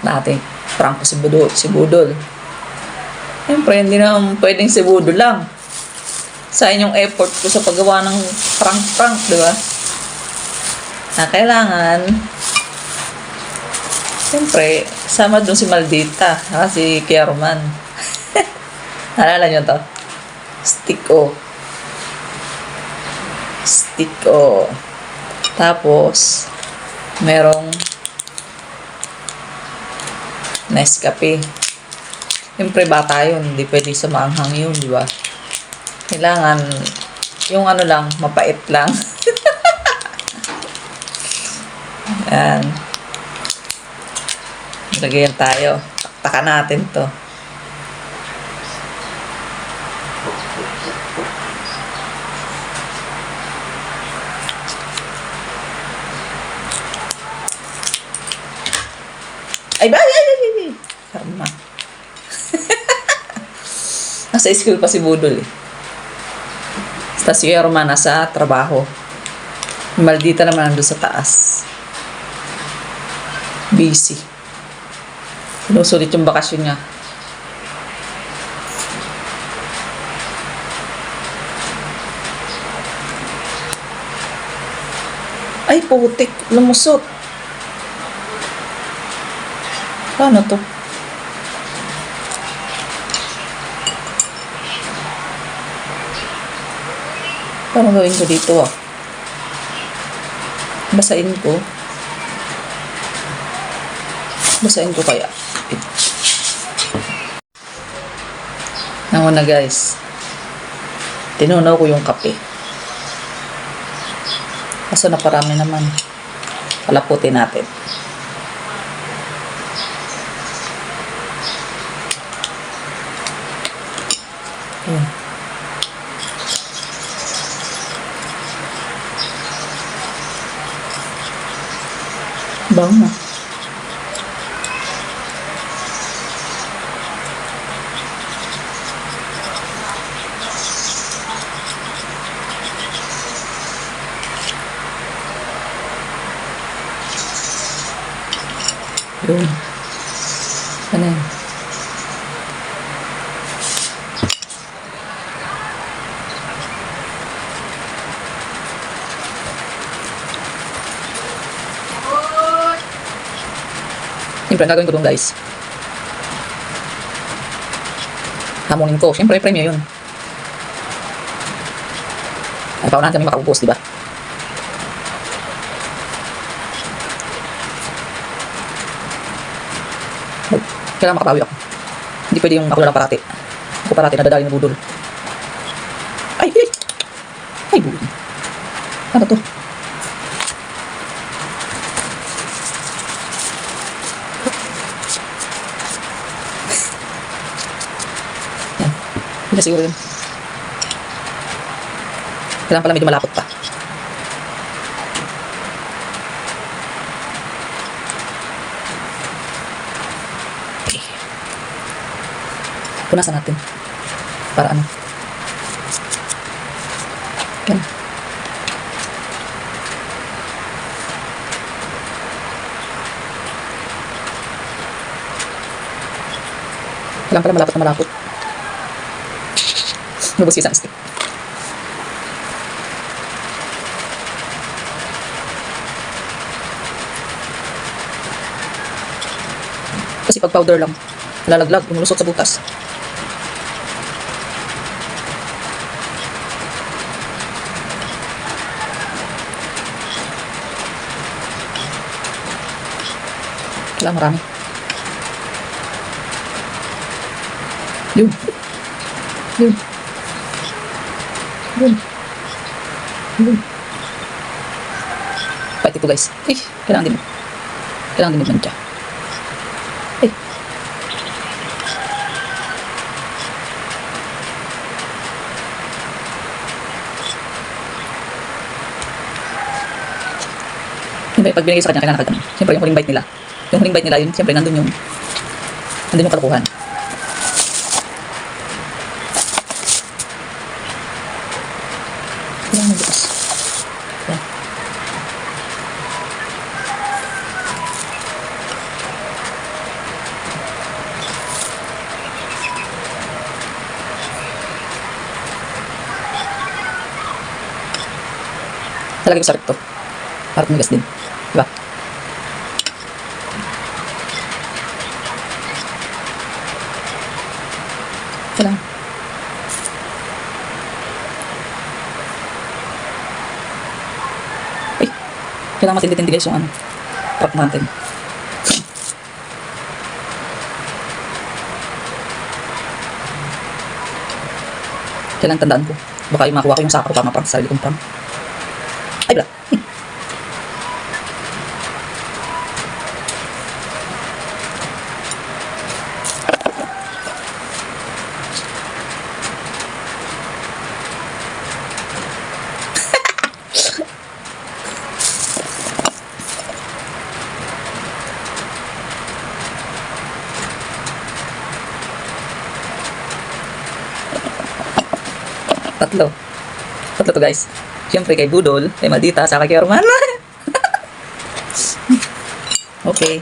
natin prank ko si Budol. Siyempre, hindi naman pwedeng si Budol lang. Sa inyong effort ko sa paggawa ng prank, di ba? Na kailangan, siyempre, sama doon si Maldita, si Kierman. Naalala nyo to? Stick o. Tapos, merong Nescafe. Siyempre, bata yun. Hindi pwede sa maanghang yun, di ba? Kailangan, yung ano lang, mapait lang. Yan. Lagyan tayo. Taktakan natin to. Ay. Tama. Nasa school pa si Budol eh. Tapos si Erma nasa trabaho. Maldita naman nandun sa taas. Busy. Sinusulit yung bakasyon niya. Ay, putik. Lumusot. Paano to? Paano gawin ko dito ah? Basahin ko. Basahin ko kaya. Nauna guys. Tinunaw ko yung kape. Kaso naparami naman. Palaputin natin. Ayan. Bang na. Yun. Ano yun? Siyempre, ang gagawin ko doon guys. Hamunin ko. Siyempre, premium yun. Ay, paunahan kami makaubos, di ba? Kailangan makabawi ako. Hindi pwede yung ako lang parati. Ako parati nadadali na Budol. Ay! Ay, Budol. Ano to? Yan. Hindi na siguro yun. Kailangan pala medyo malapot pa. Punasan natin. Para ano. Yan. Kailangan pala malapot na malapot. Nubos isang stick. Kasi pag powder lang, lalaglag, lumulusot sa butas. Kailangan marami. Yun. Yun. Yun. Yun. Pahit ito guys. Eh, kailangan din magmantya. Eh. Siyempre, pag binigay sa kanya, kailangan nakagano. Siyempre, yung huling bite nila. Yung huling bite nila, yun, siyempre, nandun yung kalokohan. Kailangan magbukas. Yan. Talagay ko sa recto. Para tumigas din. Diba? Ito lang. Ay, kailangan matindi-tindi guys yung ano. Prop natin. Kailangan tandaan ko. Baka yung makuha ko yung sako para maprank sa sarili kong prank. Ay, bala. Tatlo. Tatlo to guys. Siyempre kay Budol, kay Maldita, saka kay Arman. Okay.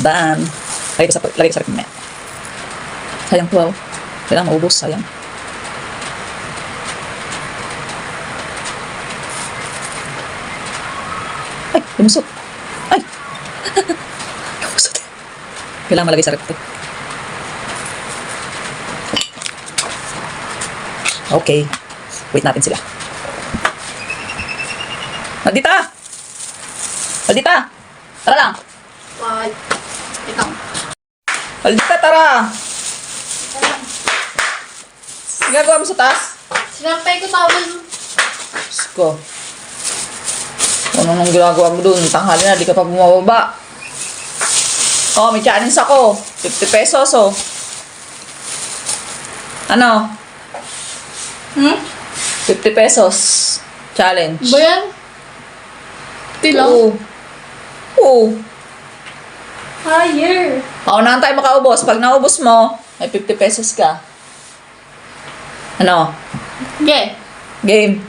Done. Lagay ko sa rep. Sayang to, wow. Kailangan maubos, sayang. Ay, lumusot. Ay! Lumusot. Kailangan malagay sa rep to. Okay. Wait natin sila. Maldita! Maldita! Tara lang! Why? Ikaw. Maldita, tara! Gagawa mo sa taas? Sinampay ko tawal mo. Diyos ko. Ano nang ginagawa mo dun? Tanghali na, di ka pa bumababa. Oh, may challenge ako. 50 pesos, oh. Ano? 50 pesos. Challenge. Ba yan? Tilaw? Oo. Oo. Higher. Paunahan tayo makaubos. Pag naubos mo, may 50 pesos ka. Ano? Okay. Game.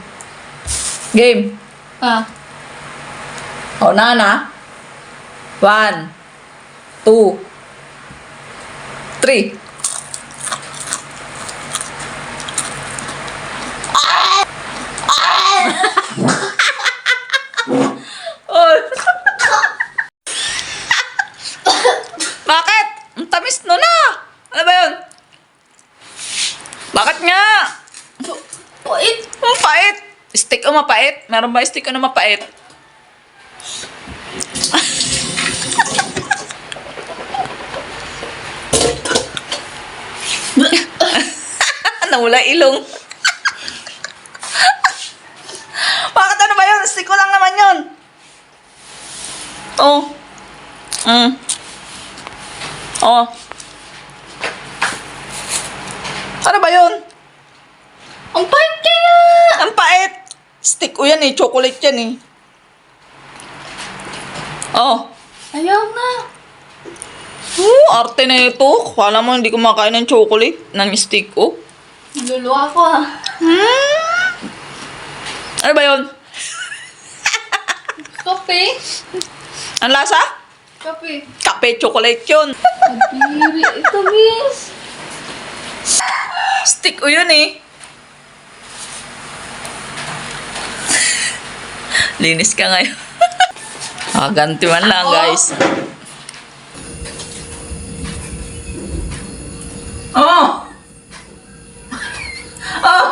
Game. Ah. Paunahan na. 1, 2, 3. Oh. Bakit? Ang tamis no na. Ano ba yun? Bakit nga? Wait. Ang pait. Stick o mapait? Meron ba stick o na mapait? Nawala ilong. Bakit ano ba yun? Stick ko lang naman yun. Oh. Oh. Ano ba yun? Ang pait kaya. Ang pait. Stick ko yan eh. Chocolate yan eh. Oh. Ayaw na. Arte na ito. Kala mo hindi kumakain ng chocolate. Ng stick ko. Luluwa ko ah. Ano ba yun? Kape. Ang lasa? Kape. Kape chocolate yun. Kadiri. Ito, miss. Stick ko yun eh. Linis ka ngayon. Ganti man lang guys. Oh! Oh!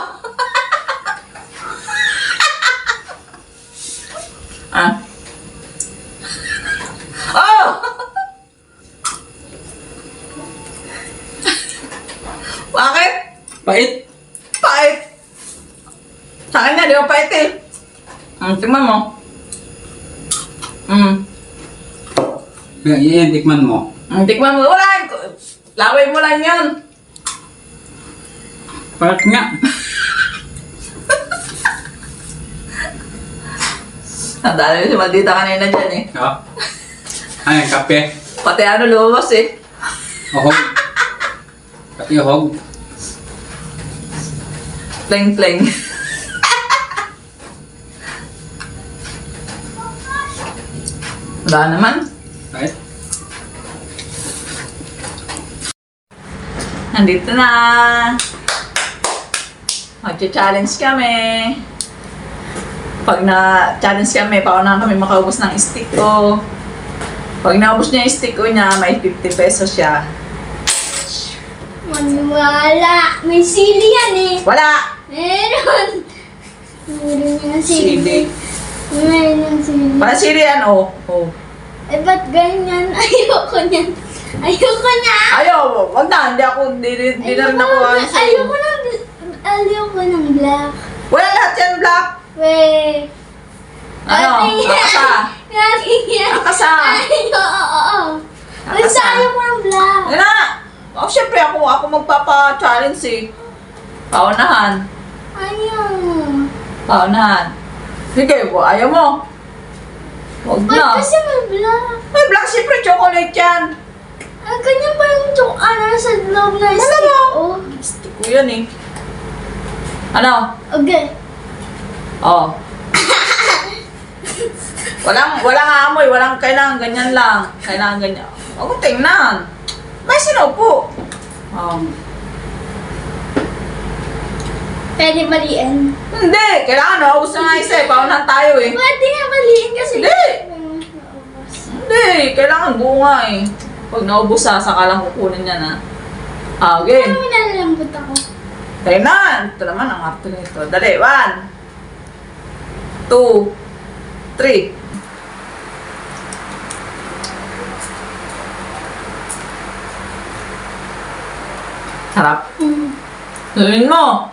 Ah. Oh! Bakit? Pait. Pait. Sa akin na, di ba pait eh? Tingnan mo. Yan, tikman mo. Tikman mo. Wala. Laway mo lang yun. Pait nga. Ang dami si Maldita kanina dyan eh. Oh. Ay, kape. Pati ano lumabas eh. Ohog. Pati ohog. Pleng-pleng. Wala naman. Pait. Nandito na. Mag-challenge kami. Pag na-challenge kami, paunahan kami makaubos ng stick ko. Pag naubos niya yung stick ko niya, may 50 pesos siya. Maniwala. May sili yan eh. Wala! Meron. Meron yung Sili. sili. Meron yung sili. Para sirian, oh. Oh. Eh, ba't ganyan? Ayoko niyan. Ayoko na. Ayaw, wag na. Hindi na rin ako sa'yo. Ayoko ng black. Wala lahat yan, Black. Wait. Ano? Akasa. Nakakingyan. Akasa. Ay, oo. Basta Akasa. ayoko ng black. Yan na. Oh, syempre ako magpapa-challenge eh. Paunahan. Ayaw. Paunahan. Sige, ayaw mo. Wag Ba't na. kasi may black? Ay, Black, syempre chocolate yan. Ah, ganyan pa yung sa loob na Ano stick. mo? Oh. Gusto ko yan eh. Ano? Okay. Oh. Walang amoy, walang kailangan ganyan lang. Kailangan ganyan. Huwag mo tingnan. May sinupo. Oh. Pwede baliin. Hindi, kailangan na. Ubus na nga isa eh. Paunahan tayo eh. Pwede nga baliin kasi. Hindi. Hindi, kailangan buo nga eh. Pag naubos saka lang kukunin niya na. Ah, Ano game. may nalalambot ako? Tayo na. Ito naman ang arte nito. Dali, 1, 2, 3. Harap. Gawin mo.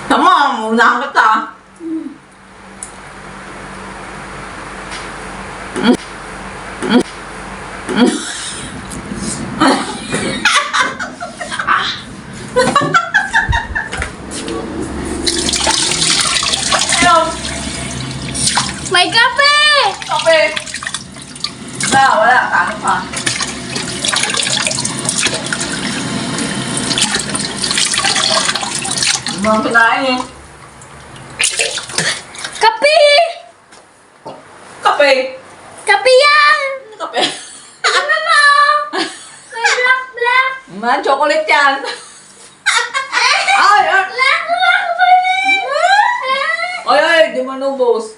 Tama, muna kita. Hello, May kape! kape. Wala, kano pa. Mga kinain eh. Kape! Kape. Kape yan! Kape. Ano mo? May black. Man, chocolate yan. Ay, ay. Black ba rin? Ay, ay, di manubos.